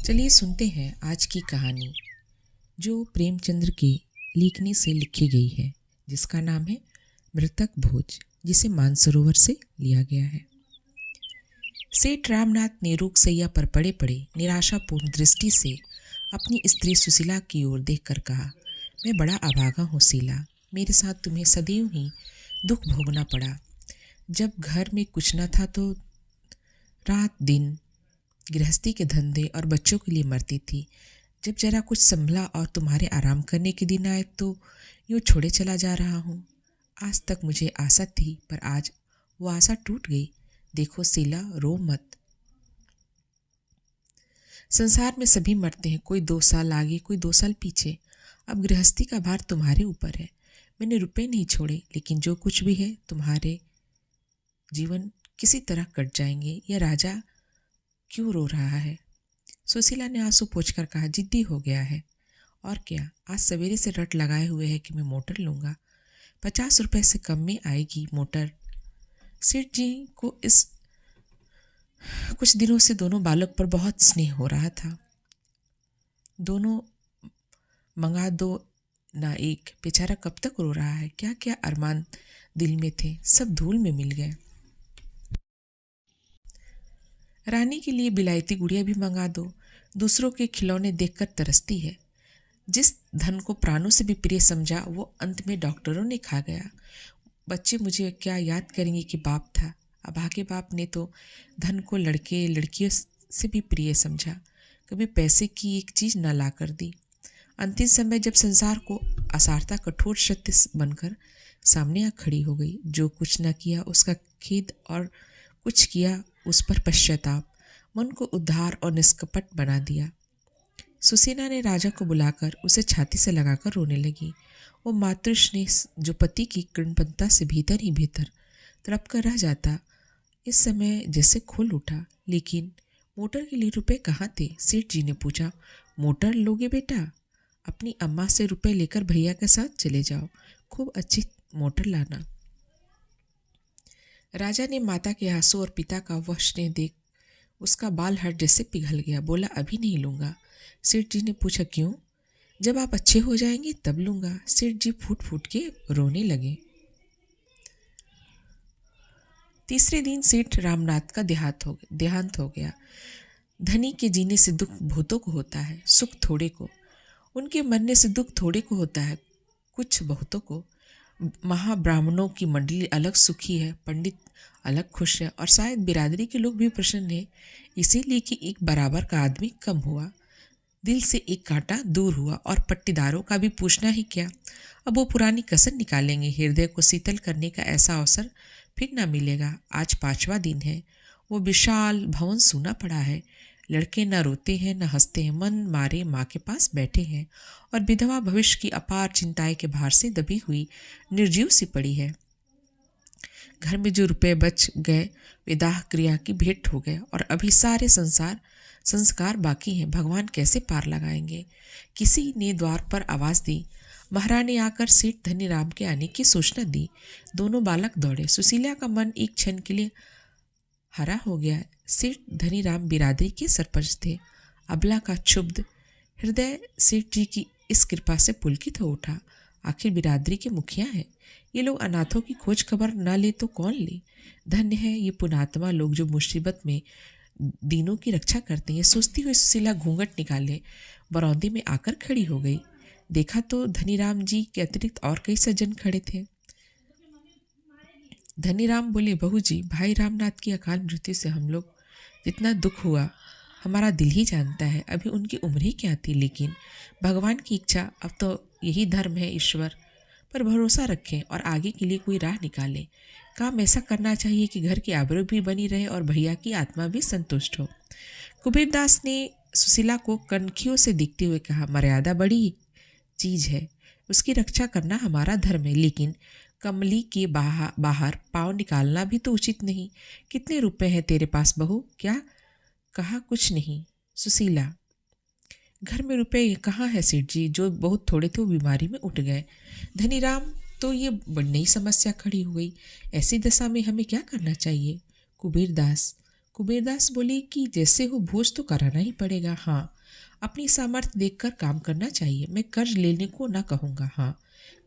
चलिए सुनते हैं आज की कहानी जो प्रेमचंद्र के लिखने से लिखी गई है, जिसका नाम है मृतक भोज, जिसे मानसरोवर से लिया गया है। सेठ रामनाथ ने रूखसैया पर पड़े पड़े निराशापूर्ण दृष्टि से अपनी स्त्री सुशीला की ओर देखकर कहा, मैं बड़ा अभागा हूँ शीला, मेरे साथ तुम्हें सदैव ही दुख भोगना पड़ा। जब घर में कुछ न था तो रात दिन गृहस्थी के धंधे और बच्चों के लिए मरती थी। जब जरा कुछ संभला और तुम्हारे आराम करने के दिन आए तो यूँ छोड़े चला जा रहा हूँ। आज तक मुझे आशा थी, पर आज वो आशा टूट गई। देखो शीला, रो मत। संसार में सभी मरते हैं, कोई 2 साल आगे, कोई 2 साल पीछे। अब गृहस्थी का भार तुम्हारे ऊपर है। मैंने रुपए नहीं छोड़े, लेकिन जो कुछ भी है तुम्हारे जीवन किसी तरह कट जाएंगे। यह राजा क्यों रो रहा है? सुशीला ने आंसू पोंछकर कहा, जिद्दी हो गया है। और क्या, आज सवेरे से रट लगाए हुए है कि मैं मोटर लूँगा। 50 रुपए से कम में आएगी मोटर। सेठ जी को इस कुछ दिनों से दोनों बालक पर बहुत स्नेह हो रहा था। दोनों मंगा दो ना एक। बेचारा कब तक रो रहा है। क्या क्या अरमान दिल में थे, सब धूल में मिल गए। रानी के लिए बिलायती गुड़िया भी मंगा दो। दूसरों के खिलौने देखकर तरसती है। जिस धन को प्राणों से भी प्रिय समझा वो अंत में डॉक्टरों ने खा गया। बच्चे मुझे क्या याद करेंगे कि बाप था। अभागे बाप ने तो धन को लड़के लड़कियों से भी प्रिय समझा, कभी पैसे की एक चीज़ न ला कर दी। अंतिम समय जब संसार को असारता कठोर सत्य बनकर सामने आ खड़ी हो गई, जो कुछ न किया उसका खेद और कुछ किया उस पर पश्चाताप मन को उद्धार और निष्कपट बना दिया। सुशीला ने राजा को बुलाकर उसे छाती से लगाकर रोने लगी। वो मातृस्नेह जो पति की कृपणता से भीतर ही भीतर तड़प कर रह जाता, इस समय जैसे खुल उठा। लेकिन मोटर के लिए रुपए कहाँ थे? सेठ जी ने पूछा। मोटर लोगे बेटा? अपनी अम्मा से रुपए लेकर भैया के साथ चले जाओ, खूब अच्छी मोटर लाना। राजा ने माता के आंसू और पिता का वह स्नेह देख उसका बाल हट जैसे पिघल गया। बोला, अभी नहीं लूँगा। सेठ जी ने पूछा, क्यों? जब आप अच्छे हो जाएंगे तब लूँगा। सेठ जी फूट फूट के रोने लगे। तीसरे दिन सेठ रामनाथ का देहांत हो गया। धनी के जीने से दुख बहुतों को होता है, सुख थोड़े को। उनके मरने से दुख थोड़े को होता है, कुछ बहुतों को। महाब्राह्मणों की मंडली अलग सुखी है, पंडित अलग खुश है, और शायद बिरादरी के लोग भी प्रसन्न हैं, इसीलिए कि एक बराबर का आदमी कम हुआ, दिल से एक कांटा दूर हुआ। और पट्टीदारों का भी पूछना ही क्या। अब वो पुरानी कसर निकालेंगे। हृदय को शीतल करने का ऐसा अवसर फिर ना मिलेगा। आज 5वां दिन है। वो विशाल भवन सूना पड़ा है। लड़के न रोते हैं न हंसते हैं, मन मारे माँ के पास बैठे हैं और विधवा भविष्य की अपार चिंताएं के भार से दबी हुई निर्जीव सी पड़ी है। घर में जो रुपए बच गए वे दाह क्रिया की भेंट हो गए, और अभी सारे संस्कार बाकी हैं। भगवान कैसे पार लगाएंगे? किसी ने द्वार पर आवाज़ दी। महारानी आकर सेठ धनीराम के आने की सूचना दी। दोनों बालक दौड़े। सुशीला का मन एक क्षण के लिए हरा हो गया। सेठ धनीराम बिरादरी के सरपंच थे। अबला का क्षुब्ध हृदय सेठ जी की इस कृपा से पुलकित हो उठा। आखिर बिरादरी के मुखिया हैं। ये लोग अनाथों की खोज खबर न ले तो कौन ले? धन्य है ये पुणात्मा लोग जो मुसीबत में दीनों की रक्षा करते हैं। सोचती हुई सुशीला घूंघट निकाले बरौंदे में आकर खड़ी हो गई। देखा तो धनीराम जी के अतिरिक्त और कई सज्जन खड़े थे। धनीराम बोले, बहू जी, भाई रामनाथ की अकाल मृत्यु से हम लोग जितना दुख हुआ हमारा दिल ही जानता है। अभी उनकी उम्र ही क्या थी, लेकिन भगवान की इच्छा, अब तो यही धर्म है। ईश्वर पर भरोसा रखें और आगे के लिए कोई राह निकालें। काम ऐसा करना चाहिए कि घर की आबरू भी बनी रहे और भैया की आत्मा भी संतुष्ट हो। कुबेरदास ने सुशीला को कनखियों से देखते हुए कहा, मर्यादा बड़ी चीज़ है, उसकी रक्षा करना हमारा धर्म है, लेकिन कमली के बाहर पाँव निकालना भी तो उचित नहीं। कितने रुपए हैं तेरे पास बहू? क्या कहा? कुछ नहीं। सुशीला, घर में रुपए कहाँ है सेठ जी? जो बहुत थोड़े थे वो बीमारी में उठ गए। धनीराम, तो ये बड़ी नई समस्या खड़ी हो गई। ऐसी दशा में हमें क्या करना चाहिए? कुबेरदास बोले कि जैसे हो भोज तो कराना ही पड़ेगा। हाँ, अपनी सामर्थ्य देखकर काम करना चाहिए। मैं कर्ज लेने को ना कहूँगा। हाँ,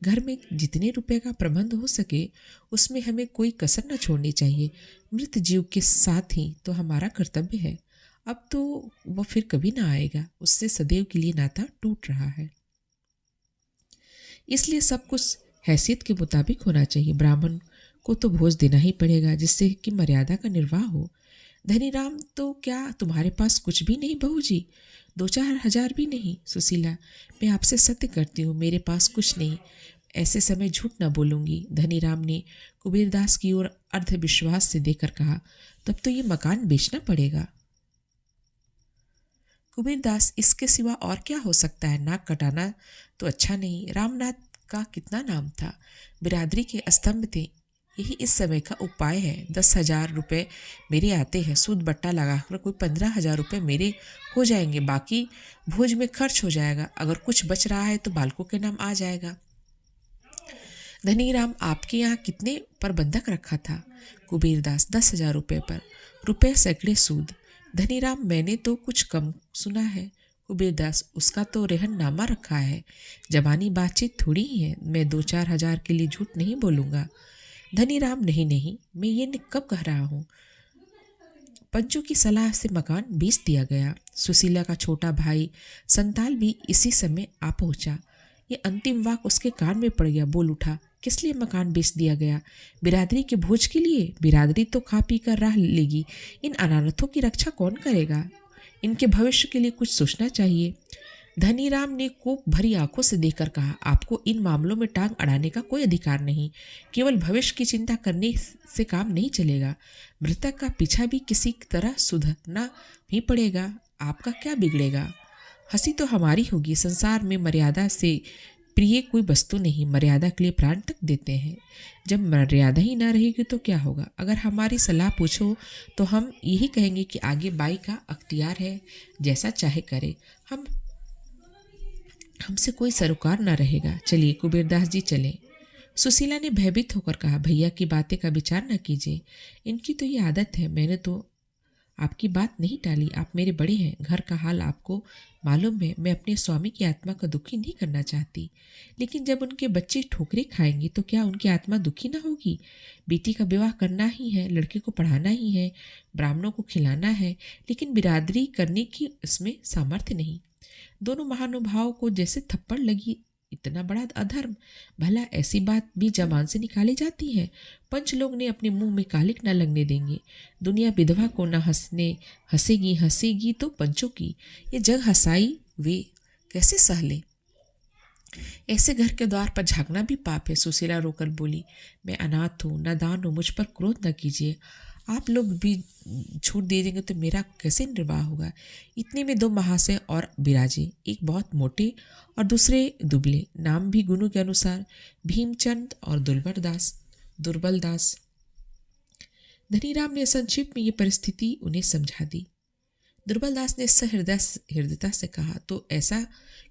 घर में जितने रुपए का प्रबंध हो सके उसमें हमें कोई कसर न छोड़नी चाहिए। मृत जीव के साथ ही तो हमारा कर्तव्य है। अब तो वह फिर कभी ना आएगा, उससे सदैव के लिए नाता टूट रहा है, इसलिए सब कुछ हैसियत के मुताबिक होना चाहिए। ब्राह्मण को तो भोज देना ही पड़ेगा जिससे कि मर्यादा का निर्वाह हो। धनीराम, तो क्या तुम्हारे पास कुछ भी नहीं बहू जी? 2-4 हज़ार भी नहीं? सुशीला, मैं आपसे सत्य करती हूँ, मेरे पास कुछ नहीं। ऐसे समय झूठ न बोलूंगी। धनीराम ने कुबेरदास की ओर अर्धविश्वास से देखकर कहा, तब तो ये मकान बेचना पड़ेगा। कुबेरदास, इसके सिवा और क्या हो सकता है? नाक कटाना तो अच्छा नहीं। रामनाथ का कितना नाम था, बिरादरी के स्तंभ थे। यही इस समय का उपाय है। 10,000 रुपये मेरे आते हैं, सूद बट्टा लगाकर कोई 15,000 रुपये मेरे हो जाएंगे, बाकी भोज में खर्च हो जाएगा। अगर कुछ बच रहा है तो बालकों के नाम आ जाएगा। धनीराम, आपके यहाँ कितने पर बंधक रखा था? कुबेरदास, 10,000 रुपये पर। रुपये सैकड़े सूद। धनीराम, मैंने तो कुछ कम सुना है। कुबेरदास, उसका तो रेहननामा रखा है। जबानी बातचीत थोड़ी ही है। मैं 2-4 हज़ार के लिए झूठ नहीं बोलूँगा। धनीराम, नहीं नहीं, मैं ये कब कह रहा हूँ। पंचों की सलाह से मकान बेच दिया गया। सुशीला का छोटा भाई संताल भी इसी समय आ पहुँचा। ये अंतिम वाक उसके कान में पड़ गया। बोल उठा, किस लिए मकान बेच दिया गया? बिरादरी के भोज के लिए? बिरादरी तो खा पी कर राह लेगी, इन अनाथों की रक्षा कौन करेगा? इनके भविष्य के लिए कुछ सोचना चाहिए। धनीराम ने कोप भरी आंखों से देखकर कहा, आपको इन मामलों में टांग अड़ाने का कोई अधिकार नहीं। केवल भविष्य की चिंता करने से काम नहीं चलेगा। मृतक का पीछा भी किसी तरह सुधरना ही पड़ेगा। आपका क्या बिगड़ेगा? हंसी तो हमारी होगी। संसार में मर्यादा से प्रिय कोई वस्तु नहीं। मर्यादा के लिए प्राण तक देते हैं। जब मर्यादा ही ना रहेगी तो क्या होगा? अगर हमारी सलाह पूछो तो हम यही कहेंगे कि आगे बाई का अख्तियार है, जैसा चाहे करे, हमसे कोई सरोकार ना रहेगा। चलिए कुबेरदास जी चलें। सुशीला ने भयभीत होकर कहा, भैया की बातें का विचार न कीजिए, इनकी तो ये आदत है। मैंने तो आपकी बात नहीं टाली, आप मेरे बड़े हैं, घर का हाल आपको मालूम है। मैं अपने स्वामी की आत्मा को दुखी नहीं करना चाहती, लेकिन जब उनके बच्चे ठोकरें खाएंगे तो क्या उनकी आत्मा दुखी न होगी? बेटी का विवाह करना ही है, लड़के को पढ़ाना ही है, ब्राह्मणों को खिलाना है, लेकिन बिरादरी करने की इसमें सामर्थ्य नहीं। दोनों महानुभावों को जैसे थप्पड़ लगी। इतना बड़ा अधर्म! भला ऐसी बात भी जबान से निकाली जाती है? पंच लोग ने अपने मुंह में कालिक न लगने देंगे। दुनिया विधवा को न हंसेगी तो पंचों की ये जग हंसाई वे कैसे सह ले? ऐसे घर के द्वार पर झांकना भी पाप है। सुशीला रोकर बोली, मैं अनाथ हूँ, नादान हूँ, मुझ पर क्रोध न कीजिए। आप लोग भी छूट दे देंगे तो मेरा कैसे निर्वाह होगा? इतने में 2 महाशय और बिराजे, एक बहुत मोटे और दूसरे दुबले, नाम भी गुणों के अनुसार भीमचंद और दुर्बल दास। धनीराम ने संक्षिप्त में ये परिस्थिति उन्हें समझा दी। दुर्बल दास ने सहृदयता से कहा, तो ऐसा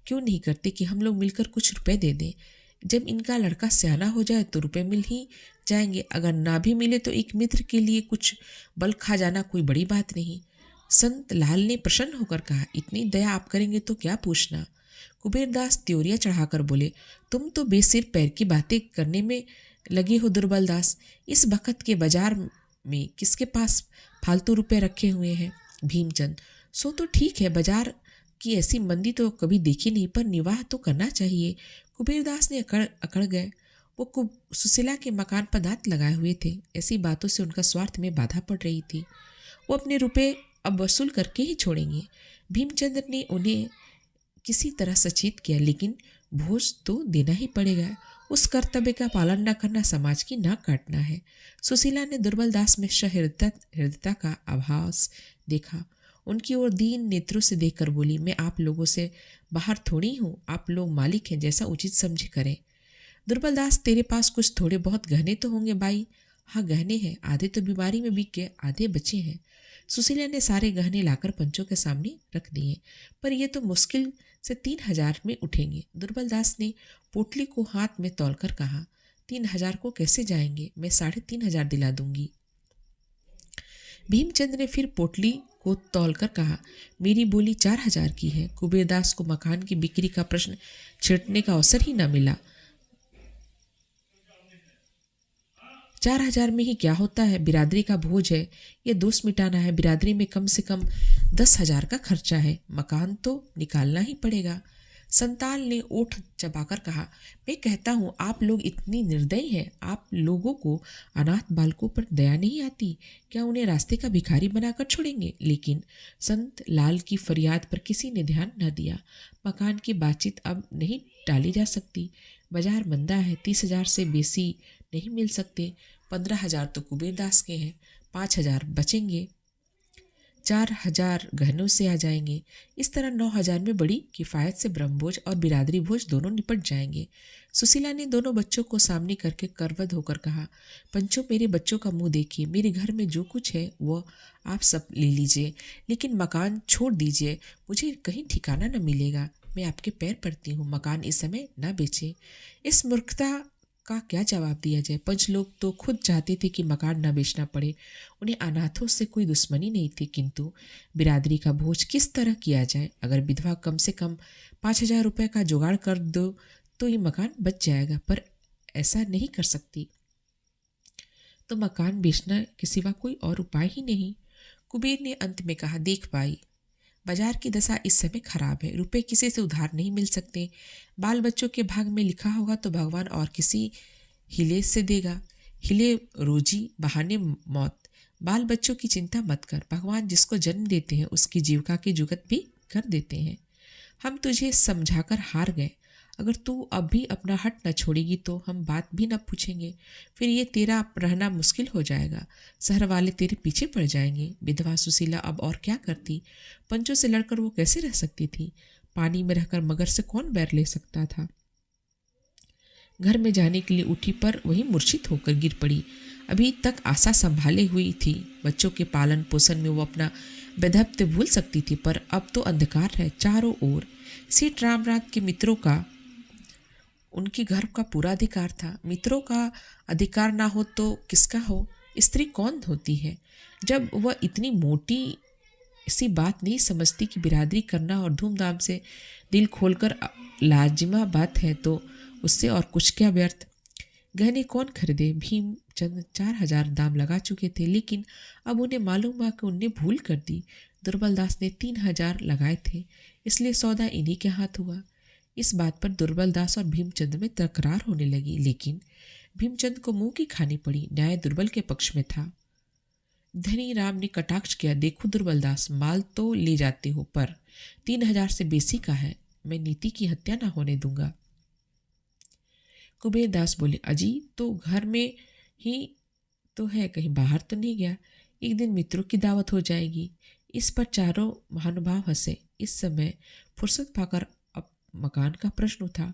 क्यों नहीं करते कि हम लोग मिलकर कुछ रुपए दे दें? जब इनका लड़का सियाना हो जाए तो रुपए मिल ही जाएंगे। अगर ना भी मिले तो एक मित्र के लिए कुछ बल खा जाना कोई बड़ी बात नहीं। संत लाल ने प्रसन्न होकर कहा, इतनी दया आप करेंगे तो क्या पूछना। कुबेरदास त्योरियां चढ़ाकर बोले, तुम तो बेसिर पैर की बातें करने में लगे हो दुर्बल दास। इस वक्त के बाजार में किसके पास फालतू रुपए रखे हुए हैं? भीमचंद, सो तो ठीक है, बाजार की ऐसी मंदी तो कभी देखी नहीं, पर निवाह तो करना चाहिए। कुबेरदास ने अकड़ गए। वो सुशीला के मकान पर दांत लगाए हुए थे। ऐसी बातों से उनका स्वार्थ में बाधा पड़ रही थी। वो अपने रुपए अब वसूल करके ही छोड़ेंगे। भीमचंद्र ने उन्हें किसी तरह सचेत किया, लेकिन भोज तो देना ही पड़ेगा। उस कर्तव्य का पालन न करना समाज की नाक काटना है। सुशीला ने दुर्बल दास में हृदयता का आभास देखा। उनकी ओर दीन नेत्रों से देखकर बोली, मैं आप लोगों से बाहर थोड़ी हूँ, आप लोग मालिक हैं, जैसा उचित समझे करें। दुर्बल दास, तेरे पास कुछ थोड़े बहुत गहने तो होंगे बाई? हाँ, गहने हैं, आधे तो बीमारी में बिक गए, आधे बचे हैं। सुशीला ने सारे गहने लाकर पंचों के सामने रख दिए, पर ये तो मुश्किल से 3,000 में उठेंगे। दुर्बल दास ने पोटली को हाथ में तौलकर कहा, 3,000 को कैसे जाएंगे? मैं 3,500 दिला दूंगी। भीमचंद ने फिर पोटली को तौलकर कहा, मेरी बोली 4,000 की है। कुबेरदास को मकान की बिक्री का प्रश्न छिड़ने का अवसर ही न मिला। 4,000 में ही क्या होता है, बिरादरी का भोज है, ये दोष मिटाना है। बिरादरी में कम से कम 10,000 का खर्चा है, मकान तो निकालना ही पड़ेगा। संतान ने ओठ चबाकर कहा, मैं कहता हूँ आप लोग इतनी निर्दयी हैं, आप लोगों को अनाथ बालकों पर दया नहीं आती क्या? उन्हें रास्ते का भिखारी बनाकर छोड़ेंगे? लेकिन संत लाल की फरियाद पर किसी ने ध्यान न दिया। मकान की बातचीत अब नहीं टाली जा सकती। बाजार मंदा है, 30,000 से बेसी नहीं मिल सकते। 15,000 तो कुबेरदास के हैं, 5,000 बचेंगे, 4,000 गहनों से आ जाएंगे। इस तरह 9,000 में बड़ी किफ़ायत से ब्रह्मभोज और बिरादरी भोज दोनों निपट जाएंगे। सुशीला ने दोनों बच्चों को सामने करके करवद होकर कहा, पंचों मेरे बच्चों का मुंह देखिए, मेरे घर में जो कुछ है वो आप सब ले लीजिए, लेकिन मकान छोड़ दीजिए, मुझे कहीं ठिकाना न मिलेगा। मैं आपके पैर पड़ती हूँ, मकान इस समय न बेचे। इस मूर्खता का क्या जवाब दिया जाए? पंच लोग तो खुद चाहते थे कि मकान न बेचना पड़े, उन्हें अनाथों से कोई दुश्मनी नहीं थी, किंतु बिरादरी का भोज किस तरह किया जाए? अगर विधवा कम से कम 5,000 रुपये का जुगाड़ कर दो तो ये मकान बच जाएगा, पर ऐसा नहीं कर सकती तो मकान बेचना के सिवा कोई और उपाय ही नहीं। कुबेर ने अंत में कहा, देख भाई, बाजार की दशा इस समय खराब है, रुपए किसी से उधार नहीं मिल सकते। बाल बच्चों के भाग में लिखा होगा तो भगवान और किसी हिले से देगा, हिले रोजी बहाने मौत। बाल बच्चों की चिंता मत कर, भगवान जिसको जन्म देते हैं उसकी जीविका की जुगत भी कर देते हैं। हम तुझे समझाकर हार गए, अगर तू अब भी अपना हट न छोड़ेगी तो हम बात भी न पूछेंगे, फिर ये तेरा रहना मुश्किल हो जाएगा, शहर वाले तेरे पीछे पड़ जाएंगे। विधवा सुशीला अब और क्या करती? पंचों से लड़कर वो कैसे रह सकती थी? पानी में रहकर मगर से कौन बैर ले सकता था? घर में जाने के लिए उठी पर वही मूर्छित होकर गिर पड़ी। अभी तक आशा संभाले हुई थी, बच्चों के पालन पोषण में वो अपना वैधव्य भूल सकती थी, पर अब तो अंधकार है चारों ओर। सेठ रामनाथ के मित्रों का उनके घर का पूरा अधिकार था। मित्रों का अधिकार ना हो तो किसका हो? स्त्री कौन होती है? जब वह इतनी मोटी सी बात नहीं समझती कि बिरादरी करना और धूमधाम से दिल खोलकर लाजिमा बात है, तो उससे और कुछ क्या व्यर्थ। गहने कौन खरीदे? भीमचंद 4,000 दाम लगा चुके थे, लेकिन अब उन्हें मालूम हुआ कि उनने भूल कर दी। दुर्बलदास ने 3,000 लगाए थे, इसलिए सौदा इन्हीं के हाथ हुआ। इस बात पर दुर्बलदास और भीमचंद में तकरार होने लगी, लेकिन भीमचंद को मुंह की खानी पड़ी। न्याय दुर्बल के पक्ष में था। धनी राम ने कटाक्ष किया, देखो दुर्बलदास, माल तो ले जाते हो, पर 3,000 से बेसी का है, मैं नीति की हत्या न होने दूंगा। कुबेरदास बोले, अजी तो घर में ही तो है, कहीं बाहर तो नहीं गया, एक दिन मित्रों की दावत हो जाएगी। इस पर चारों महानुभाव हंसे। इस समय फुर्सत पाकर अब मकान का प्रश्न उठा।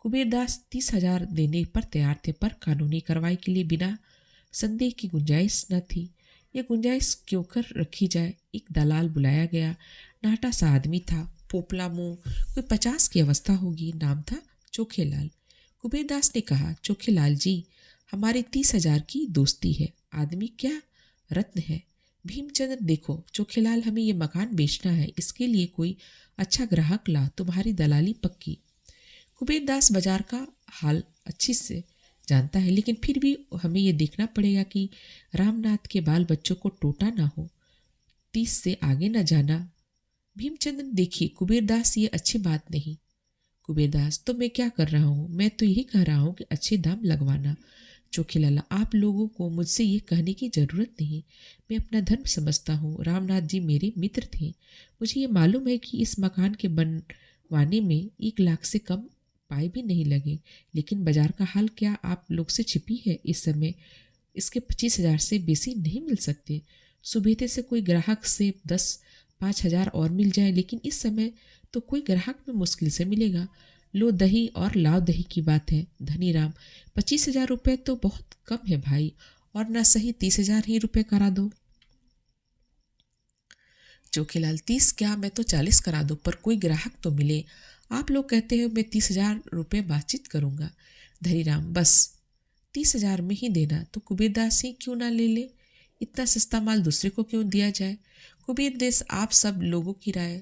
कुबेरदास 30,000 देने पर तैयार थे, पर कानूनी कार्रवाई के लिए बिना संदेह की गुंजाइश न थी। यह गुंजाइश क्यों कर रखी जाए? एक दलाल बुलाया गया, नाटा सा आदमी था, पोपला मुंह, कोई 50 की अवस्था होगी, नाम था चोखेलाल। कुबेरदास ने कहा, चोखेलाल जी, हमारे 30,000 की दोस्ती है, आदमी क्या रत्न है। भीमचंद्र, देखो चोखेलाल, हमें ये मकान बेचना है, इसके लिए कोई अच्छा ग्राहक ला, तुम्हारी दलाली पक्की। कुबेरदास बाजार का हाल अच्छी से जानता है, लेकिन फिर भी हमें ये देखना पड़ेगा कि रामनाथ के बाल बच्चों को टोटा ना हो, 30 से आगे न जाना। भीमचंद्र, देखिए कुबेरदास, ये अच्छी बात नहीं। कुबेरदास, तो मैं क्या कर रहा हूँ? मैं तो यही कह रहा हूँ कि अच्छे दाम लगवाना। चोखेलाल, आप लोगों को मुझसे ये कहने की जरूरत नहीं, मैं अपना धर्म समझता हूँ। रामनाथ जी मेरे मित्र थे, मुझे ये मालूम है कि इस मकान के बनवाने में 1 लाख से कम पाए भी नहीं लगे, लेकिन बाजार का हाल क्या आप लोग से छिपी है? इस समय इसके 25,000 से बेसी नहीं मिल सकते। सुबेते से कोई ग्राहक से 10-5,000 और मिल जाए, लेकिन इस समय तो कोई ग्राहक में मुश्किल से मिलेगा। लो दही और लाव दही की बात है। धनी राम, 25,000 रुपये तो बहुत कम है भाई, और ना सही 30,000 ही रुपये करा दो। चोखेलाल, 30 क्या, मैं तो 40 करा दो, पर कोई ग्राहक तो मिले। आप लोग कहते हो मैं 30,000 रुपये बातचीत करूंगा। धनीराम, बस 30,000 में ही देना, तो कुबेरदास ही क्यों ना ले ले, इतना सस्ता माल दूसरे को क्यों दिया जाए। कुबेर देश आप सब लोगों की राय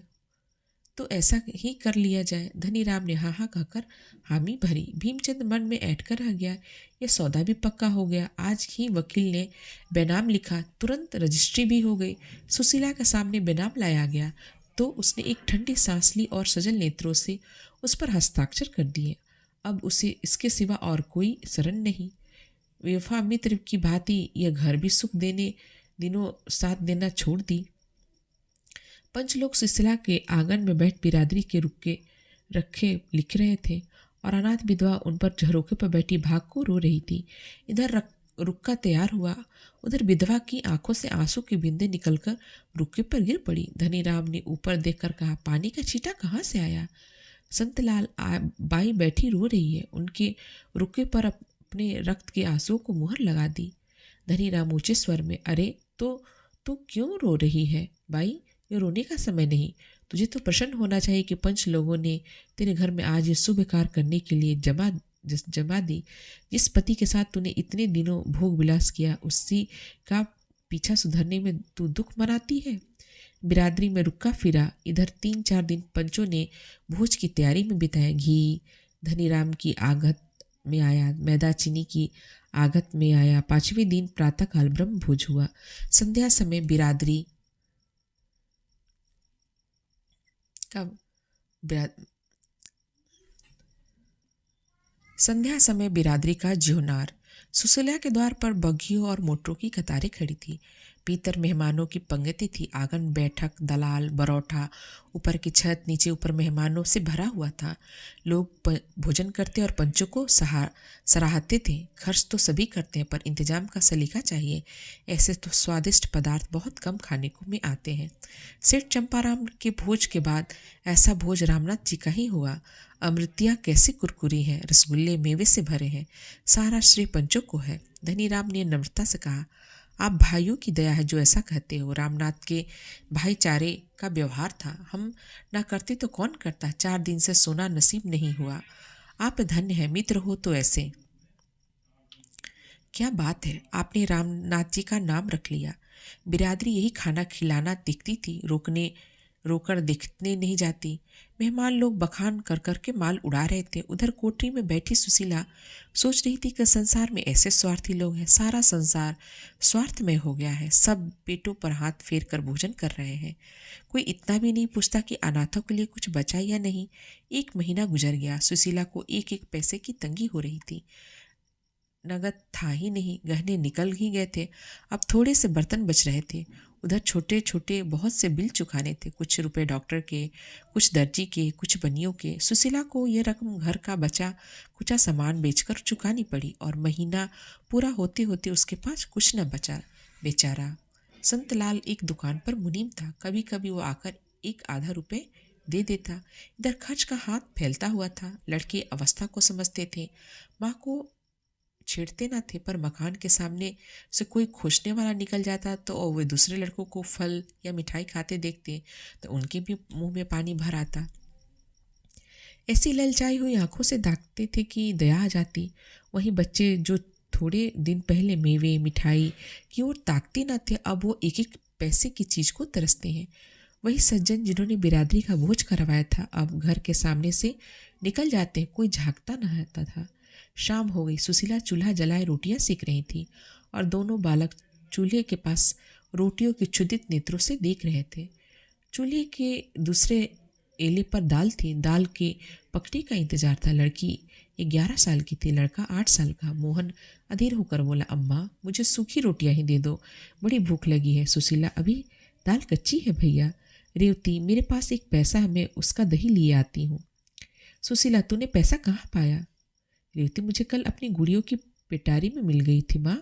तो ऐसा ही कर लिया जाए। धनीराम ने हाँ हाँ कहकर हामी भरी। भीमचंद मन में ऐठ कर रह गया, यह सौदा भी पक्का हो गया। आज ही वकील ने बेनाम लिखा, तुरंत रजिस्ट्री भी हो गई। सुशीला के सामने बेनाम लाया गया तो उसने एक ठंडी सांस ली और सजल नेत्रों से उस पर हस्ताक्षर कर दिए। अब उसे इसके सिवा और कोई शरण नहीं। बेवफा मित्र की भांति यह घर भी सुख देने दिनों साथ देना छोड़ दी। पंचलोक सुशीला के आंगन में बैठ बिरादरी के रुक्के रखे लिख रहे थे और अनाथ विधवा उन पर झरोखे पर बैठी भाग को रो रही थी। इधर रुक्का तैयार हुआ, उधर विधवा की आंखों से आंसू की बूंदें निकलकर रुक्के पर गिर पड़ी। धनीराम ने ऊपर देखकर कहा, पानी का छींटा कहाँ से आया? संतलाल बाई बैठी रो रही है। उनके रुक्के पर अपने रक्त के आंसुओं को मुहर लगा दी। धनीराम ऊंचे स्वर में, अरे तो क्यों रो रही है बाई? ये रोने का समय नहीं। तुझे तो प्रसन्न होना चाहिए कि पंच लोगों ने तेरे घर में आज ये शुभ कार्य करने के लिए जमा दी। जिस पति के साथ तूने इतने दिनों भोग विलास किया, उसी का पीछा सुधरने में तू दुख मनाती है। बिरादरी में रुका फिरा। इधर 3-4 दिन पंचों ने भोज की तैयारी में बिताया। घी धनीराम की आगत में आया, मैदा चीनी की आगत में आया। 5वें दिन प्रातःकाल ब्रह्म भोज हुआ। संध्या समय बिरादरी संध्या समय बिरादरी का ज्योनार। सुशीला के द्वार पर बग्घियों और मोटरों की कतारें खड़ी थी। भीतर मेहमानों की पंगतें थी। आंगन, बैठक, दलाल, बरौठा, ऊपर की छत, नीचे ऊपर मेहमानों से भरा हुआ था। लोग भोजन करते और पंचों को सराहते थे। खर्च तो सभी करते हैं, पर इंतजाम का सलीका चाहिए। ऐसे तो स्वादिष्ट पदार्थ बहुत कम खाने को में आते हैं। सेठ चंपाराम के भोज के बाद ऐसा भोज रामनाथ जी का ही हुआ। अमृतियाँ कैसी कुरकुरी हैं, रसगुल्ले मेवे से भरे हैं। सारा श्रेय पंचों को है। धनीराम ने नम्रता से कहा, आप भाइयों की दया है जो ऐसा कहते हो। रामनाथ के भाईचारे का व्यवहार था, हम ना करते तो कौन करता। 4 दिन से सोना नसीब नहीं हुआ। आप धन्य हैं, मित्र हो तो ऐसे। क्या बात है, आपने रामनाथ जी का नाम रख लिया। बिरादरी यही खाना खिलाना दिखती थी, रोकर दिखने नहीं जाती। मेहमान लोग बखान कर कर के माल उड़ा रहे थे। उधर कोठरी में बैठी सुशीला सोच रही थी कि संसार में ऐसे स्वार्थी लोग हैं। सारा संसार स्वार्थमय हो गया है। सब पेटों पर हाथ फेर कर भोजन कर रहे हैं। कोई इतना भी नहीं पूछता कि अनाथों के लिए कुछ बचा या नहीं। 1 महीना गुजर गया। सुशीला को 1-1 पैसे की तंगी हो रही थी। नगद था ही नहीं, गहने निकल ही गए थे। अब थोड़े से बर्तन बच रहे थे। उधर छोटे छोटे बहुत से बिल चुकाने थे। कुछ रुपए डॉक्टर के, कुछ दर्जी के, कुछ बनियों के। सुशीला को यह रकम घर का बचा कुचा सामान बेचकर चुकानी पड़ी और महीना पूरा होते होते उसके पास कुछ न बचा। बेचारा संतलाल एक दुकान पर मुनीम था। कभी कभी वो आकर 1-आधा रुपये दे देता। इधर खर्च का हाथ फैलता हुआ था। लड़के अवस्था को समझते थे, माँ को छेड़ते न थे, पर मकान के सामने से कोई खोजने वाला निकल जाता तो वे दूसरे लड़कों को फल या मिठाई खाते देखते तो उनके भी मुंह में पानी भर आता। ऐसी ललचाई हुई आंखों से देखते थे कि दया आ जाती। वहीं बच्चे जो थोड़े दिन पहले मेवे मिठाई की ओर ताकते न थे, अब वो 1-1 पैसे की चीज को तरसते हैं। वही सज्जन जिन्होंने बिरादरी का भोज करवाया था, अब घर के सामने से निकल जाते। कोई झांकता न था। शाम हो गई। सुशीला चूल्हा जलाए रोटियां सेक रही थी और दोनों बालक चूल्हे के पास रोटियों की क्षुधित नेत्रों से देख रहे थे। चूल्हे के दूसरे एले पर दाल थी। दाल के पकने का इंतजार था। लड़की 11 साल की थी, लड़का 8 साल का। मोहन अधीर होकर बोला, अम्मा मुझे सूखी रोटियां ही दे दो, बड़ी भूख लगी है। सुशीला, अभी दाल कच्ची है भैया। रेवती, मेरे पास एक पैसा है, मैं उसका दही लिए आती हूँ। सुशीला, तूने पैसा कहाँ पाया? रेवती, मुझे कल अपनी गुड़ियों की पिटारी में मिल गई थी माँ।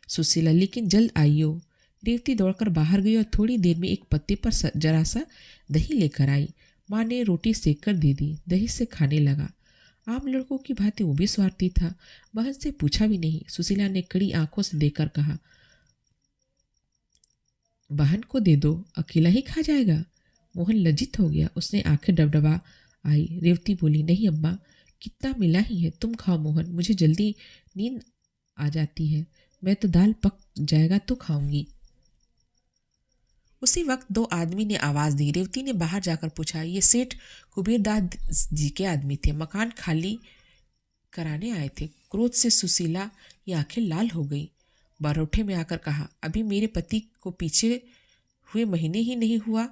सुशीला, लेकिन जल्द आइयो। रेवती दौड़कर बाहर गई और थोड़ी देर में एक पत्ते पर जरा सा दही लेकर आई। माँ ने रोटी सेक कर दे दी। दही से खाने लगा। आम लड़कों की भांति वो भी स्वार्थी था। बहन से पूछा भी नहीं। सुशीला ने कड़ी आंखों से देखकर कहा, बहन को दे दो, अकेला ही खा जाएगा। मोहन लज्जित हो गया। उसने आंखें डबडबा आई। रेवती बोली, नहीं अम्मा, कितना मिला ही है, तुम खाओ मोहन, मुझे जल्दी नींद आ जाती है। मैं तो दाल पक जाएगा तो खाऊंगी। उसी वक्त दो आदमी ने आवाज दी। रेवती ने बाहर जाकर पूछा, ये सेठ कुबेरदास जी के आदमी थे, मकान खाली कराने आए थे। क्रोध से सुशीला की आंखें लाल हो गई। बारोठे में आकर कहा, अभी मेरे पति को पीछे हुए महीने ही नहीं हुआ,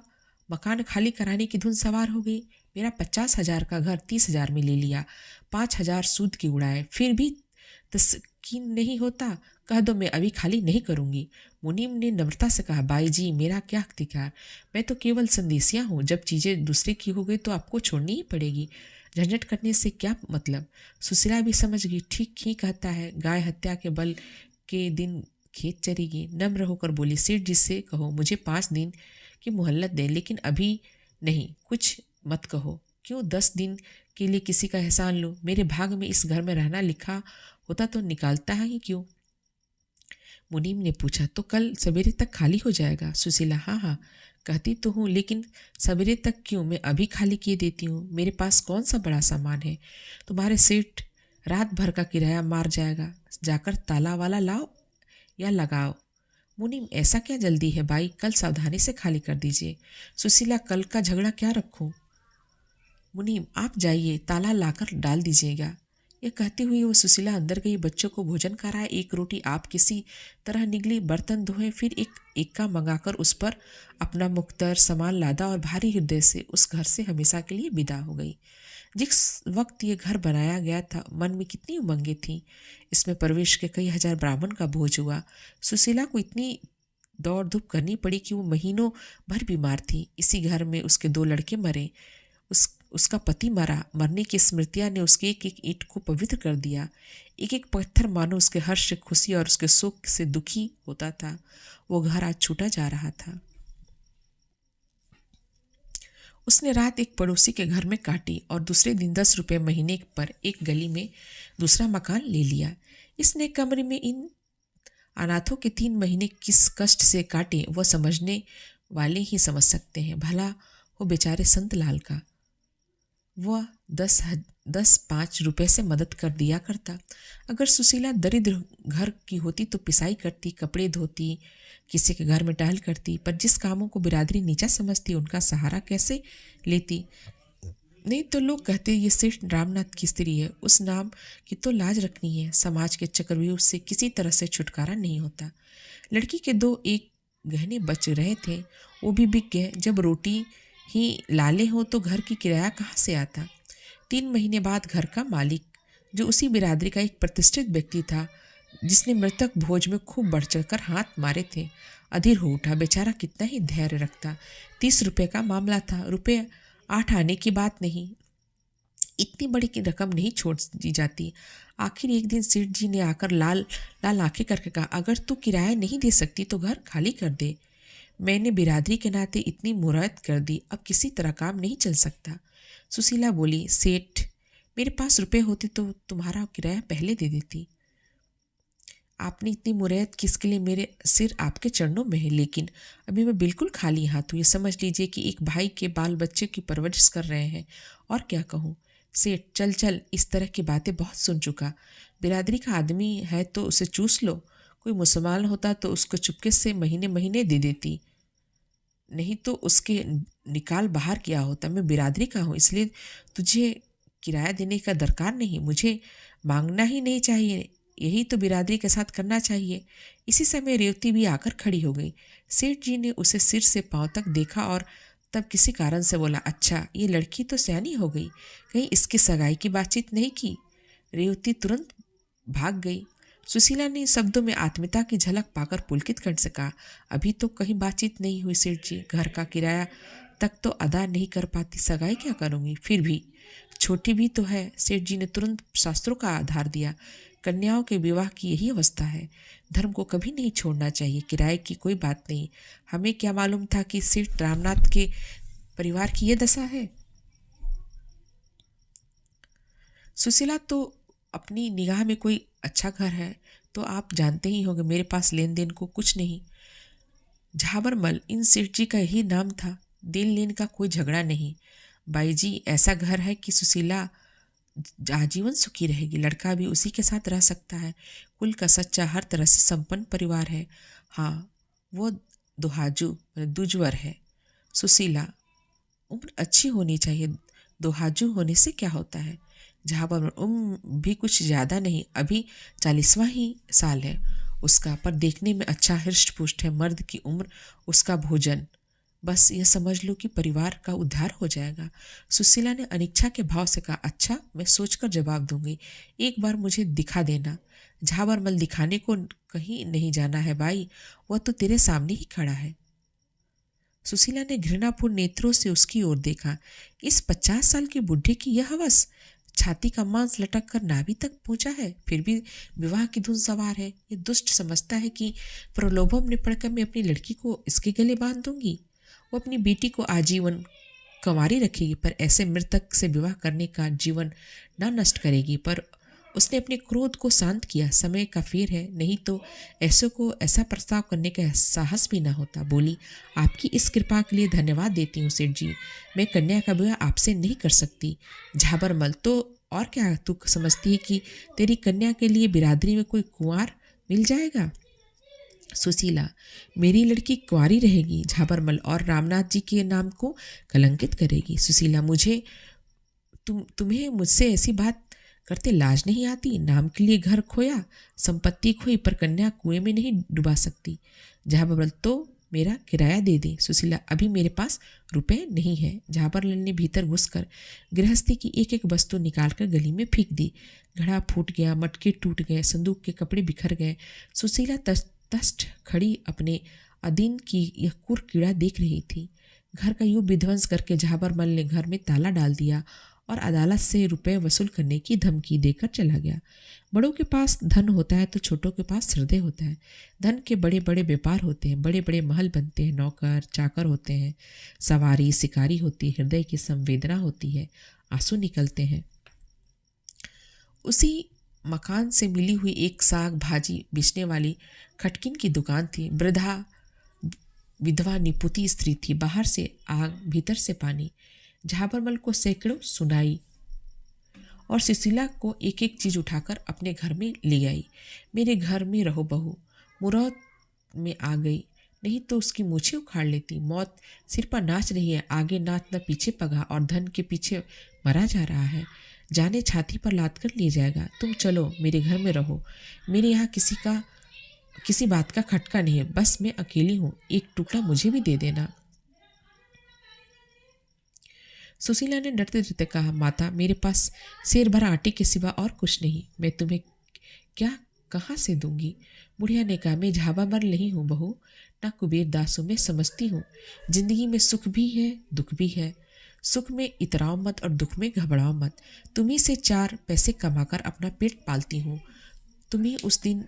मकान खाली कराने की धुन सवार हो गई। मेरा 50,000 का घर 30,000 में ले लिया, 5,000 सूद के उड़ाए, फिर भी तस्कीन नहीं होता। कह दो मैं अभी खाली नहीं करूंगी। मुनीम ने नम्रता से कहा, बाई जी मेरा क्या अख्तियार, मैं तो केवल संदेशिया हूँ। जब चीज़ें दूसरे की हो गई तो आपको छोड़नी ही पड़ेगी, झंझट करने से क्या मतलब। सुशीला भी समझ गई, ठीक ही कहता है, गाय हत्या के बल के दिन खेत चरेगी। नम्र होकर बोली, सेठ जी से कहो मुझे 5 दिन की मोहल्लत दे, लेकिन अभी नहीं, कुछ मत कहो। क्यों 10 दिन के लिए किसी का एहसान लूं? मेरे भाग में इस घर में रहना लिखा होता तो निकालता ही क्यों? मुनीम ने पूछा, तो कल सवेरे तक खाली हो जाएगा? सुशीला, हाँ हाँ कहती तो हूँ, लेकिन सवेरे तक क्यों, मैं अभी खाली किए देती हूँ। मेरे पास कौन सा बड़ा सामान है, तुम्हारे सेठ रात भर का किराया मार जाएगा। जाकर ताला वाला लाओ या लगाओ। मुनीम, ऐसा क्या जल्दी है भाई, कल सावधानी से खाली कर दीजिए। सुशीला, कल का झगड़ा क्या रखूं? मुनीम, आप जाइए, ताला लाकर डाल दीजिएगा। यह कहती हुई वो सुशीला अंदर गई, बच्चों को भोजन कराया, एक रोटी आप किसी तरह निगली, बर्तन धोए, फिर एक एक्का मंगाकर उस पर अपना मुख्तर सामान लादा और भारी हृदय से उस घर से हमेशा के लिए विदा हो गई। जिस वक्त ये घर बनाया गया था, मन में कितनी उमंगें थीं। इसमें प्रवेश के कई हजार ब्राह्मण का भोज हुआ। सुशीला को इतनी दौड़ धूप करनी पड़ी कि वो महीनों भर बीमार थी। इसी घर में उसके 2 लड़के मरे, उसका पति मरा। मरने की स्मृतियां ने उसके एक एक ईंट को पवित्र कर दिया। एक एक पत्थर मानो उसके हर्ष से खुशी और उसके शोक से दुखी होता था। वो घर आज छूटा जा रहा था। उसने रात एक पड़ोसी के घर में काटी और दूसरे दिन 10 रुपये महीने पर एक गली में दूसरा मकान ले लिया। इसने कमरे में इन अनाथों के 3 महीने किस कष्ट से काटे वह समझने वाले ही समझ सकते हैं। भला वो बेचारे संत लाल का वह 10-5 रुपए से मदद कर दिया करता। अगर सुशीला दरिद्र घर की होती तो पिसाई करती, कपड़े धोती, किसी के घर में टहल करती, पर जिस कामों को बिरादरी नीचा समझती उनका सहारा कैसे लेती? नहीं तो लोग कहते ये सेठ रामनाथ की स्त्री है, उस नाम की तो लाज रखनी है। समाज के चक्रव्यूह से किसी तरह से छुटकारा नहीं होता। लड़की के 2 एक गहने बच रहे थे, वो भी बिक गए। जब रोटी ही लाले हो तो घर की किराया कहाँ से आता? 3 महीने बाद घर का मालिक, जो उसी बिरादरी का एक प्रतिष्ठित व्यक्ति था, जिसने मृतक भोज में खूब बढ़ चढ़कर हाथ मारे थे, अधीर हो उठा। बेचारा कितना ही धैर्य रखता। 30 रुपये का मामला था, रुपये 8 आने की बात नहीं। इतनी बड़ी की रकम नहीं छोड़ दी जाती। आखिर एक दिन सेठ जी ने आकर लाल लाल आंखें करके कहा, अगर तू किराया नहीं दे सकती तो घर खाली कर दे। मैंने बिरादरी के नाते इतनी मुराद कर दी, अब किसी तरह काम नहीं चल सकता। सुशीला बोली, सेठ मेरे पास रुपए होते तो तुम्हारा किराया पहले दे देती। आपने इतनी मुरैयत किसके लिए? मेरे सिर आपके चरणों में है, लेकिन अभी मैं बिल्कुल खाली हाथ हूँ। ये समझ लीजिए कि एक भाई के बाल बच्चे की परवरिश कर रहे हैं। और क्या कहूँ सेठ, चल चल, इस तरह की बातें बहुत सुन चुका। बिरादरी का आदमी है तो उसे चूस लो। कोई मुसलमान होता तो उसको चुपके से महीने महीने दे देती, नहीं तो उसके निकाल बाहर किया होता। मैं बिरादरी का हूँ, इसलिए तुझे किराया देने का दरकार नहीं, मुझे मांगना ही नहीं चाहिए। यही तो बिरादरी के साथ करना चाहिए। इसी समय रेवती भी आकर खड़ी हो गई। सेठ जी ने उसे सिर से पांव तक देखा और तब किसी कारण से बोला, अच्छा ये लड़की तो सयानी हो गई, कहीं इसकी सगाई की बातचीत नहीं की? रेवती तुरंत भाग गई। सुशीला ने शब्दों में आत्मीयता की झलक पाकर पुलकित कंठ से कहा, अभी तो कहीं बातचीत नहीं हुई सेठ जी, घर का किराया तक तो अदा नहीं कर पाती, सगाई क्या करूंगी? फिर भी छोटी भी तो है। सेठ जी ने तुरंत शास्त्रों का आधार दिया। कन्याओं के विवाह की यही अवस्था है, धर्म को कभी नहीं छोड़ना चाहिए। किराए की कोई बात नहीं। हमें क्या मालूम था कि सेठ रामनाथ के परिवार की ये दशा है। सुशीला, तो अपनी निगाह में कोई अच्छा घर है तो आप जानते ही होंगे, मेरे पास लेन देन को कुछ नहीं। झाबरमल इन सेठ जी का यही नाम था। देन लेन का कोई झगड़ा नहीं। बाई जी, ऐसा घर है कि सुशीला आजीवन सुखी रहेगी। लड़का भी उसी के साथ रह सकता है। कुल का सच्चा, हर तरह से संपन्न परिवार है। हाँ, वो दोहाजू दुजवर है। सुशीला, उम्र अच्छी होनी चाहिए, दोहाजू होने से क्या होता है? जहाँ उम्र भी कुछ ज़्यादा नहीं, अभी 40वां ही साल है उसका, पर देखने में अच्छा हृष्ट पुष्ट है। मर्द की उम्र, उसका भोजन, बस यह समझ लो कि परिवार का उद्धार हो जाएगा। सुशीला ने अनिच्छा के भाव से कहा, अच्छा, मैं सोचकर जवाब दूंगी। एक बार मुझे दिखा देना। झाबरमल, दिखाने को कहीं नहीं जाना है भाई, वह तो तेरे सामने ही खड़ा है। सुशीला ने घृणापूर्ण नेत्रों से उसकी ओर देखा। इस 50 साल के बुढ़े की यह हवस, छाती का मांस लटक कर नाभि तक पहुंचा है, फिर भी विवाह की धुन सवार है। ये दुष्ट समझता है कि प्रलोभन में पड़कर मैं अपनी लड़की को इसके गले बांध दूंगी। वो अपनी बेटी को आजीवन कंवारी रखेगी, पर ऐसे मृतक से विवाह करने का जीवन न नष्ट करेगी। पर उसने अपने क्रोध को शांत किया। समय का फेर है, नहीं तो ऐसों को ऐसा प्रस्ताव करने का साहस भी ना होता। बोली, आपकी इस कृपा के लिए धन्यवाद देती हूँ सेठ जी, मैं कन्या का विवाह आपसे नहीं कर सकती। झाबरमल, तो और क्या तू समझती है कि तेरी कन्या के लिए बिरादरी में कोई कुंवार मिल जाएगा? सुशीला, मेरी लड़की कुंवारी रहेगी झाबरमल, और रामनाथ जी के नाम को कलंकित करेगी। सुशीला, मुझे तुम्हें मुझसे ऐसी बात करते लाज नहीं आती? नाम के लिए घर खोया, संपत्ति खोई, पर कन्या कुएं में नहीं डुबा सकती। झाबरमल, तो मेरा किराया दे दे। सुशीला, अभी मेरे पास रुपए नहीं है। झाबरलाल ने भीतर घुसकर गृहस्थी की एक एक वस्तु निकालकर गली में फेंक दी। घड़ा फूट गया, मटके टूट गए, संदूक के कपड़े बिखर गए। सुशीला तस्ट खड़ी अपने अधीन की यह कुर कीड़ा देख रही थी। घर का यूं विध्वंस करके झाबरमल ने घर में ताला डाल दिया और अदालत से रुपए वसूल करने की धमकी देकर चला गया। बड़ों के पास धन होता है तो छोटों के पास हृदय होता है। धन के बड़े बड़े व्यापार होते हैं, बड़े बड़े महल बनते हैं, नौकर चाकर होते हैं, सवारी शिकारी होती है, हृदय की संवेदना होती है, आंसू निकलते हैं। उसी मकान से मिली हुई एक साग भाजी बेचने वाली खटकिन की दुकान थी। वृद्धा विधवा निपुती स्त्री थी। बाहर से आग, भीतर से पानी। झाबरमल को सैकड़ों सुनाई और सुशीला को एक एक चीज उठाकर अपने घर में ले आई। मेरे घर में रहो बहू, मुरौत में आ गई, नहीं तो उसकी मूछें उखाड़ लेती। मौत सिर पर नाच रही है, आगे नाच न पीछे पगा, और धन के पीछे मरा जा रहा है, जाने छाती पर लाद कर ले जाएगा। तुम चलो, मेरे घर में रहो, मेरे यहाँ किसी बात का खटका नहीं है, बस मैं अकेली हूँ, एक टुकड़ा मुझे भी दे देना। सुशीला ने डरते डरते कहा, माता, मेरे पास शेर भर आटे के सिवा और कुछ नहीं, मैं तुम्हें क्या कहाँ से दूंगी? बुढ़िया ने कहा, मैं झाबरमल नहीं हूँ बहू, ना कुबेर दास हूँ, मैं समझती हूँ जिंदगी में सुख भी है दुख भी है। सुख में इतराओ मत और दुख में घबराओ मत। तुम्ही से 4 पैसे कमाकर अपना पेट पालती हूँ। तुम्ही उस दिन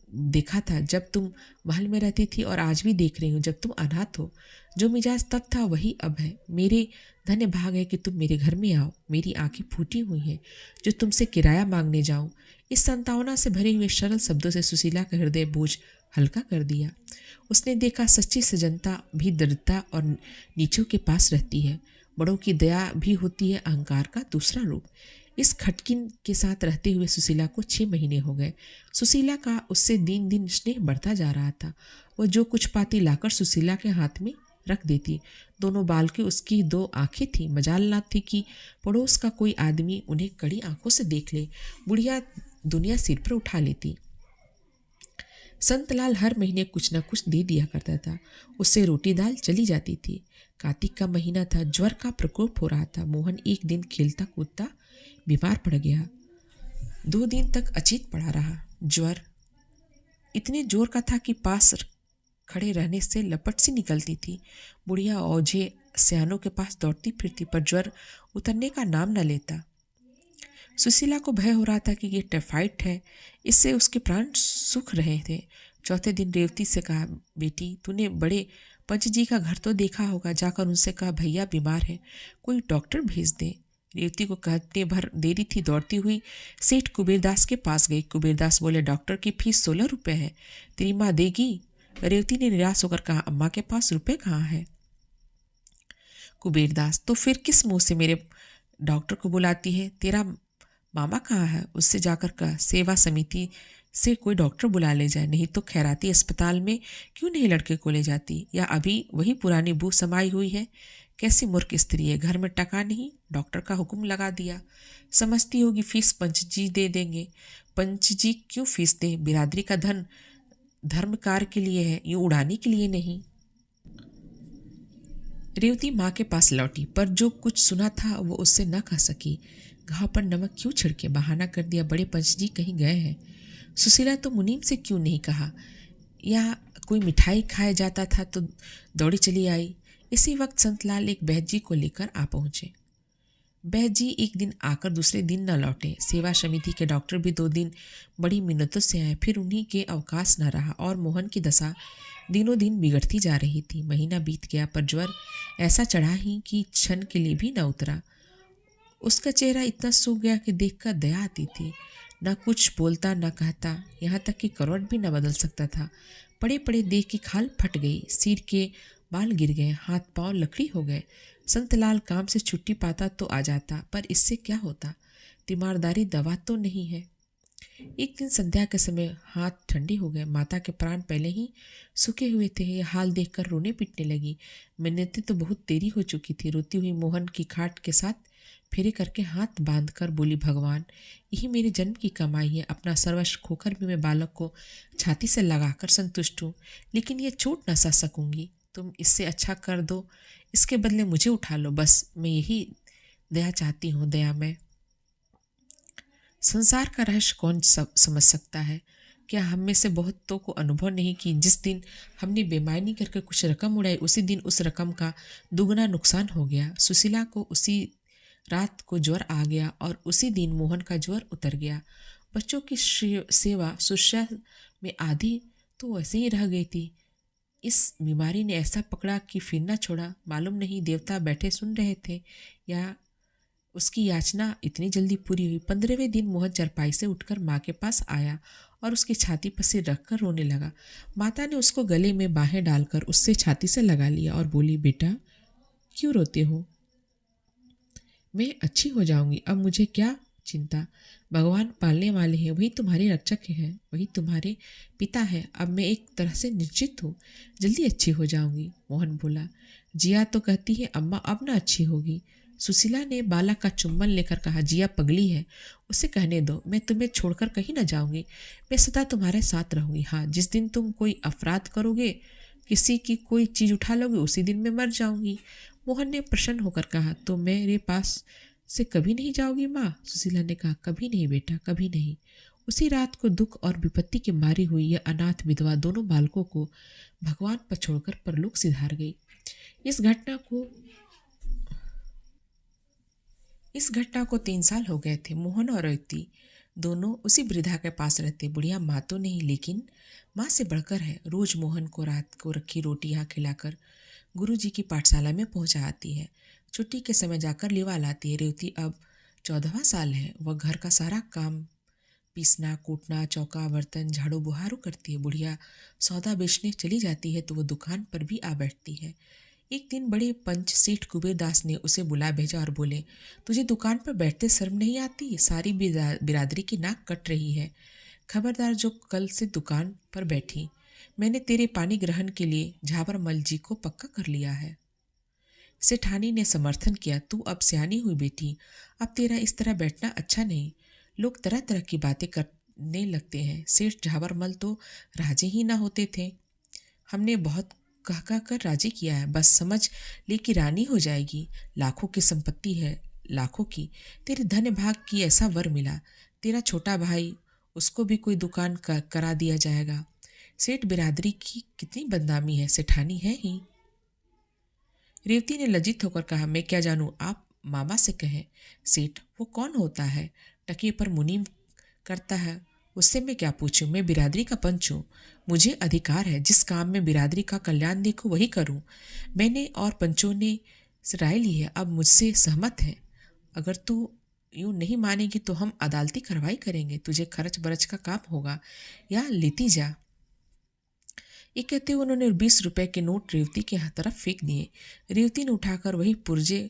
देखा था जब तुम महल में रहती थी, और आज भी देख रही हूँ जब तुम अनाथ हो। जो मिजाज तब था वही अब है। मेरे धन्य भाग है कि तुम मेरे घर में आओ। मेरी आंखें फूटी हुई हैं जो तुमसे किराया मांगने जाऊं। इस संतावना से भरे हुए सरल शब्दों से सुशीला का हृदय बोझ हल्का कर दिया। उसने देखा, सच्ची सजनता भी दृढ़ता और नीचों के पास रहती है। बड़ों की दया भी होती है अहंकार का दूसरा रूप। इस खटकिन के साथ रहते हुए सुशीला को 6 महीने हो गए। सुशीला का उससे दिन दिन स्नेह बढ़ता जा रहा था। वह जो कुछ पाती लाकर सुशीला के हाथ में रख देती। दोनों बाल की उसकी 2 आंखें थी। मजाल ना थी कि पड़ोस का कोई आदमी उन्हें कड़ी आंखों से देख ले। बुढ़िया दुनिया सिर पर उठा लेती। संतलाल हर महीने कुछ न कुछ दे दिया करता था। उससे रोटी दाल चली जाती थी। कार्तिक का महीना था, ज्वर का प्रकोप हो रहा था। मोहन एक दिन खेलता कूदता बीमार पड़ गया। 2 दिन तक अचेत पड़ा रहा। ज्वर इतने जोर का था कि पास खड़े रहने से लपट सी निकलती थी। बुढ़िया ओझे सयानों के पास दौड़ती फिरती, पर ज्वर उतरने का नाम न लेता। सुशीला को भय हो रहा था कि ये टाइफाइड है, इससे उसके प्राण सूख रहे थे। चौथे दिन रेवती से कहा, बेटी, तूने बड़े पंच जी का घर तो देखा होगा, जाकर उनसे कहा भैया बीमार है, कोई डॉक्टर भेज दे। रेवती को कहते भर देरी थी। दौड़ती हुई सेठ कुबेरदास के पास गई। कुबेरदास बोले, डॉक्टर की फीस 16 रुपये है, तेरी माँ देगी? रेवती ने निराश होकर कहा, अम्मा के पास रुपए कहाँ है? कुबेरदास, तो फिर किस मुंह से मेरे डॉक्टर को बुलाती है? तेरा मामा कहाँ है? उससे जाकर कह, सेवा समिति से कोई डॉक्टर बुला ले जाए, नहीं तो खैराती अस्पताल में क्यों नहीं लड़के को ले जाती? या अभी वही पुरानी बू समाई हुई है? कैसी मूर्ख स्त्री है, घर में टका नहीं, डॉक्टर का हुक्म लगा दिया। समझती होगी फीस पंच जी दे देंगे। पंच जी क्यों फीस दे? बिरादरी का धन धर्म कार्य के लिए है, यूं उड़ाने के लिए नहीं। रेवती माँ के पास लौटी, पर जो कुछ सुना था वो उससे न कह सकी। घाव पर नमक क्यों छिड़के? बहाना कर दिया, बड़े पंच जी कहीं गए हैं। सुशीला तो मुनीम से क्यों नहीं कहा? या कोई मिठाई खाया जाता था तो दौड़ी चली आई। इसी वक्त संतलाल एक बहत जी को लेकर आ पहुंचे। बहत जी एक दिन आकर दूसरे दिन न लौटे। सेवा समिति के डॉक्टर भी 2 दिन बड़ी मिन्नतों से आए, फिर उन्हीं के अवकाश न रहा और मोहन की दशा दिनों दिन बिगड़ती जा रही थी। महीना बीत गया पर ज्वर ऐसा चढ़ा ही कि क्षण के लिए भी न उतरा। उसका चेहरा इतना सूख गया कि देखकर दया आती थी। न कुछ बोलता न कहता, यहाँ तक कि करवट भी न बदल सकता था। पड़े पड़े देख की खाल फट गई, सिर के बाल गिर गए, हाथ पांव लकड़ी हो गए। संतलाल काम से छुट्टी पाता तो आ जाता, पर इससे क्या होता? तीमारदारी दवा तो नहीं है। एक दिन संध्या के समय हाथ ठंडे हो गए। माता के प्राण पहले ही सूखे हुए थे। यह हाल देखकर रोने पीटने लगी। मिन्नतें तो बहुत देरी हो चुकी थी। रोती हुई मोहन की खाट के साथ फेरे करके हाथ बांधकर बोली, भगवान, यही मेरे जन्म की कमाई है। अपना सर्वस्व खोकर भी मैं बालक को छाती से लगाकर संतुष्ट हूँ, लेकिन ये चोट न सह सकूंगी। तुम इससे अच्छा कर दो, इसके बदले मुझे उठा लो, बस मैं यही दया चाहती हूँ। दया में संसार का रहस्य कौन समझ सकता है? क्या हम में से बहुतों को अनुभव नहीं कि जिस दिन हमने बेईमानी करके कुछ रकम उड़ाई, उसी दिन उस रकम का दुगना नुकसान हो गया। सुशीला को उसी रात को ज्वर आ गया और उसी दिन मोहन का ज्वर उतर गया। बच्चों की सेवा शुश्रूषा में आधी तो वैसे ही रह गई थी। इस बीमारी ने ऐसा पकड़ा कि फिर न छोड़ा। मालूम नहीं देवता बैठे सुन रहे थे या उसकी याचना इतनी जल्दी पूरी हुई। 15वें दिन मोहन चरपाई से उठकर माँ के पास आया और उसकी छाती पर सिर रखकर रोने लगा। माता ने उसको गले में बाहें डालकर उससे छाती से लगा लिया और बोली, बेटा क्यों रोते हो? मैं अच्छी हो जाऊंगी, अब मुझे क्या चिंता। भगवान पालने वाले हैं, वही तुम्हारे रक्षक हैं, वही तुम्हारे पिता हैं। अब मैं एक तरह से निश्चित हूँ, जल्दी अच्छी हो जाऊंगी। मोहन बोला, जिया तो कहती है अम्मा अब ना अच्छी होगी। सुशीला ने बालक का चुम्बन लेकर कहा, जिया पगली है, उसे कहने दो, मैं तुम्हें छोड़कर कहीं न जाऊंगी। मैं सदा तुम्हारे साथ रहूंगी। हाँ, जिस दिन तुम कोई अपराध करोगे, किसी की कोई चीज़ उठा लोगे, उसी दिन मैं मर जाऊंगी। मोहन ने प्रसन्न होकर कहा, तो मेरे पास से कभी नहीं जाओगी माँ? सुशीला ने कहा, कभी नहीं बेटा, कभी नहीं। उसी रात को दुख और विपत्ति के मारी हुई यह अनाथ विधवा दोनों बालकों को भगवान पर छोड़कर परलोक सिधार गई। इस घटना को 3 साल हो गए थे। मोहन और रेवती दोनों उसी वृद्धा के पास रहते। बुढ़िया माँ तो नहीं, लेकिन माँ से बढ़कर है। रोज मोहन को रात को रखी रोटियां खिलाकर गुरुजी की पाठशाला में पहुंचा आती है। छुट्टी के समय जाकर लिवा लाती है। रेवती अब 14वां साल है। वह घर का सारा काम, पीसना, कूटना, चौका बर्तन, झाड़ू बुहारू करती है। बुढ़िया सौदा बेचने चली जाती है तो वह दुकान पर भी आ बैठती है। एक दिन बड़े पंच सेठ कुबेरदास ने उसे बुला भेजा और बोले, तुझे दुकान पर बैठते शर्म नहीं आती? सारी बिरादरी की नाक कट रही है। खबरदार जो कल से दुकान पर बैठी। मैंने तेरे पानी ग्रहण के लिए झाबरमल जी को पक्का कर लिया है। सेठानी ने समर्थन किया, तू अब सियानी हुई बेटी, अब तेरा इस तरह बैठना अच्छा नहीं। लोग तरह तरह की बातें करने लगते हैं। सेठ झाबरमल तो राजे ही ना होते थे। हमने बहुत कह कह कर राजी किया है, बस समझ ले कि रानी हो जाएगी। लाखों की संपत्ति है, लाखों की। तेरे धन्य भाग की ऐसा वर मिला। तेरा छोटा भाई, उसको भी कोई दुकान करा दिया जाएगा। सेठ बिरादरी की कितनी बदनामी है, सेठानी है ही। रेवती ने लज्जित होकर कहा, मैं क्या जानूं, आप मामा से कहें। सेठ, वो कौन होता है? टके पर मुनीम करता है, उससे मैं क्या पूछूं? मैं बिरादरी का पंच हूँ, मुझे अधिकार है। जिस काम में बिरादरी का कल्याण देखूं वही करूं। मैंने और पंचों ने राय ली है, अब मुझसे सहमत है। अगर तू यूं नहीं मानेगी तो हम अदालती कार्रवाई करेंगे। तुझे खर्च बरच का काम होगा, या लेती जा। ये कहते हुए उन्होंने 20 रुपए के नोट रेवती के तरफ फेंक दिए। रेवती ने उठाकर वही पुर्जे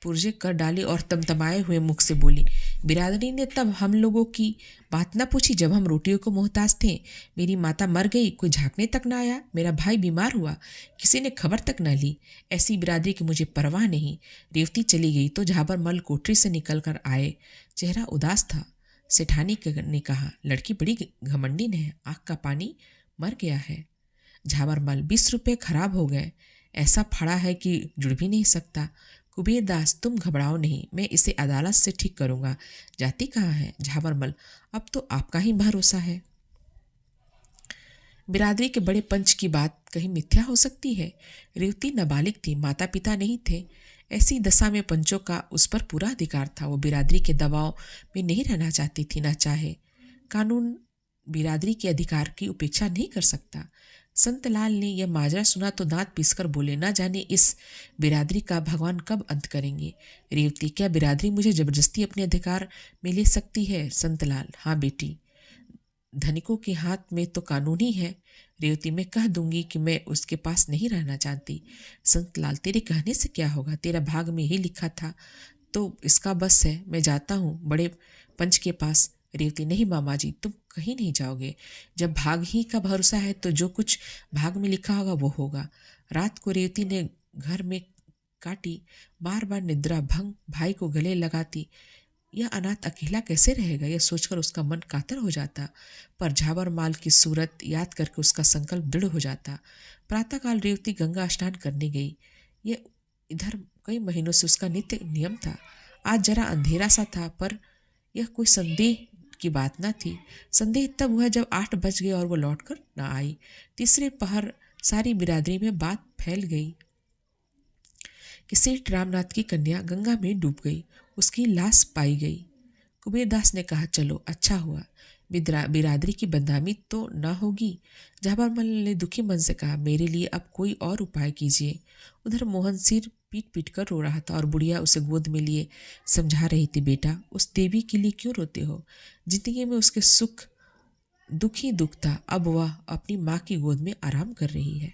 पुर्जे कर डाली और तमतमाए हुए मुख से बोली, बिरादरी ने तब हम लोगों की बात न पूछी जब हम रोटियों को मोहताज थे। मेरी माता मर गई, कोई झांकने तक न आया। मेरा भाई बीमार हुआ, किसी ने खबर तक न ली। ऐसी बिरादरी की मुझे परवाह नहीं। रेवती चली गई तो झाबर मल कोठरी से निकल कर आए। चेहरा उदास था। सेठानी ने कहा, लड़की बड़ी घमंडिन है, आँख का पानी मर गया है। झाबर मल, 20 रुपये खराब हो गए, ऐसा फाड़ा है कि जुड़ भी नहीं सकता। कुबेर दास, तुम घबराओ नहीं, मैं इसे अदालत से ठीक करूंगा। जाति कहाँ है? झाबरमल, अब तो आपका ही भरोसा है। बिरादरी के बड़े पंच की बात कहीं मिथ्या हो सकती है? रेवती नाबालिग थी, माता पिता नहीं थे। ऐसी दशा में पंचों का उस पर पूरा अधिकार था। वो बिरादरी के दबाव में नहीं रहना चाहती थी, ना चाहे। कानून बिरादरी के अधिकार की उपेक्षा नहीं कर सकता। संतलाल ने यह माजरा सुना तो दांत पीसकर बोले, ना जाने इस बिरादरी का भगवान कब अंत करेंगे। रेवती, क्या बिरादरी मुझे जबरदस्ती अपने अधिकार में ले सकती है? संतलाल, हाँ बेटी, धनिकों के हाथ में तो कानून ही है। रेवती, मैं कह दूंगी कि मैं उसके पास नहीं रहना चाहती। संतलाल, तेरे कहने से क्या होगा? तेरा भाग में ही लिखा था तो इसका बस है। मैं जाता हूँ बड़े पंच के पास। रेवती, नहीं मामा जी, तुम कहीं नहीं जाओगे। जब भाग ही का भरोसा है तो जो कुछ भाग में लिखा होगा वो होगा। रात को रेवती ने घर में काटी। बार बार निद्रा भंग, भाई को गले लगाती। यह अनाथ अकेला कैसे रहेगा, यह सोचकर उसका मन कातर हो जाता। पर झाबर माल की सूरत याद करके उसका संकल्प दृढ़ हो जाता। प्रातःकाल रेवती गंगा स्नान करने गई। यह इधर कई महीनों से उसका नित्य नियम था। आज जरा अंधेरा सा था, पर यह कोई संदेह की बात न थी। संदेह तब हुआ जब 8 बज गए और वो लौटकर न आई। तीसरे पहर सारी बिरादरी में बात फैल गई कि सेठ रामनाथ की कन्या गंगा में डूब गई, उसकी लाश पाई गई। कुबेरदास ने कहा, चलो अच्छा हुआ, बिरादरी की बदनामी तो न होगी। झाबरमल ने दुखी मन से कहा, मेरे लिए अब कोई और उपाय कीजिए। उधर मोहन सिर पीट पीट कर रो रहा था और बुढ़िया उसे गोद में लिए समझा रही थी, बेटा उस देवी के लिए क्यों रोते हो? जिंदगी में उसके सुख दुख ही दुख था। अब वह अपनी माँ की गोद में आराम कर रही है।